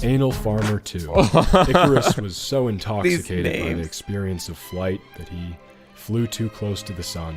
Anal Farmer 2. Icarus was so intoxicated by the experience of flight that he flew too close to the sun,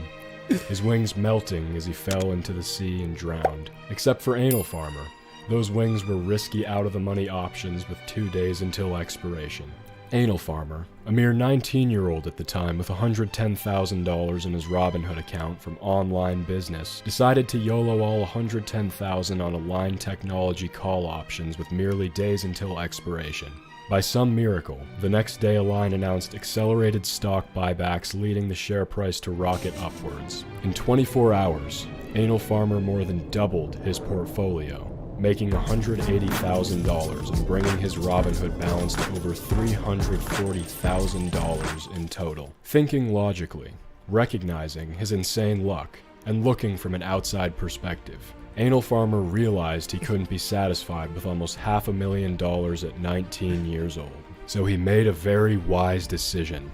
his wings melting as he fell into the sea and drowned. Except for Anal Farmer. Those wings were risky out-of-the-money options with 2 days until expiration. Anal Farmer, a mere 19-year-old at the time with $110,000 in his Robinhood account from online business, decided to YOLO all $110,000 on Align Technology call options with merely days until expiration. By some miracle, the next day Align announced accelerated stock buybacks, leading the share price to rocket upwards. In 24 hours, Anal Farmer more than doubled his portfolio, making $180,000 and bringing his Robinhood balance to over $340,000 in total. Thinking logically, recognizing his insane luck, and looking from an outside perspective, Anal Farmer realized he couldn't be satisfied with almost $500,000 at 19 years old. So he made a very wise decision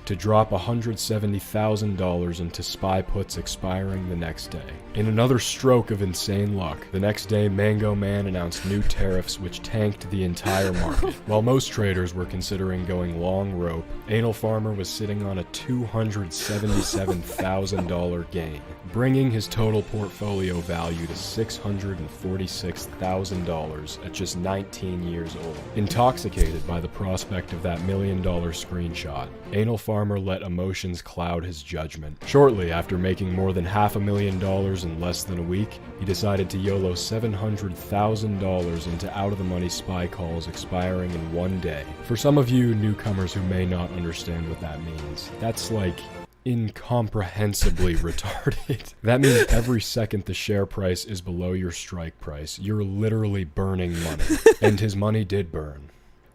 to drop $170,000 into SPY puts expiring the next day. In another stroke of insane luck, the next day Mango Man announced new tariffs which tanked the entire market. While most traders were considering going long rope, Anal Farmer was sitting on a $277,000 gain, bringing his total portfolio value to $646,000 at just 19 years old. Intoxicated by the prospect of that $1 million screenshot, Anal Farmer let emotions cloud his judgment. Shortly after making more than $500,000 in less than a week, he decided to YOLO $700,000 into out-of-the-money SPY calls expiring in 1 day. For some of you newcomers who may not understand what that means, that's like incomprehensibly retarded. That means every second the share price is below your strike price, you're literally burning money. And his money did burn.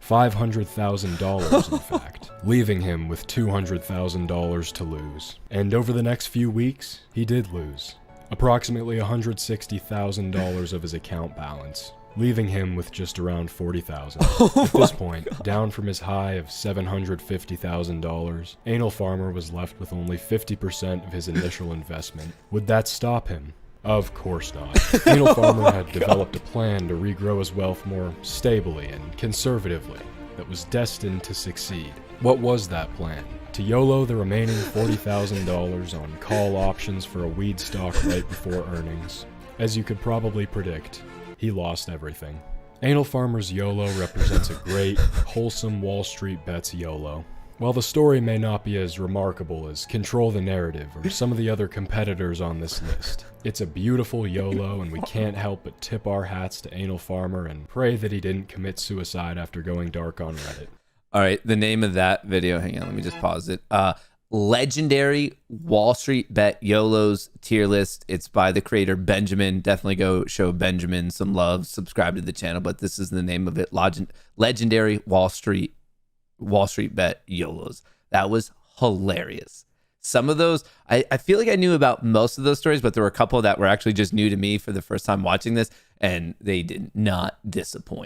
$500,000 in fact, leaving him with $200,000 to lose. And over the next few weeks, he did lose approximately $160,000 of his account balance, leaving him with just around $40,000. At this point, down from his high of $750,000, Anal Farmer was left with only 50% of his initial investment. Would that stop him? Of course not. Anal Farmer had developed a plan to regrow his wealth more stably and conservatively that was destined to succeed. What was that plan? To YOLO the remaining $40,000 on call options for a weed stock right before earnings. As you could probably predict, he lost everything. Anal Farmer's YOLO represents a great, wholesome WallStreetBets YOLO. While the story may not be as remarkable as Control the Narrative or some of the other competitors on this list, it's a beautiful YOLO, and we can't help but tip our hats to Anal Farmer and pray that he didn't commit suicide after going dark on Reddit. All right, the name of that video, hang on, let me just pause it. Legendary Wall Street Bet YOLOs tier list. It's by the creator Benjamin. Definitely go show Benjamin some love, subscribe to the channel, but this is the name of it. Legendary Wall Street Bet YOLOs. That was hilarious. Some of those, I feel like I knew about most of those stories, but there were a couple that were actually just new to me for the first time watching this, and they did not disappoint.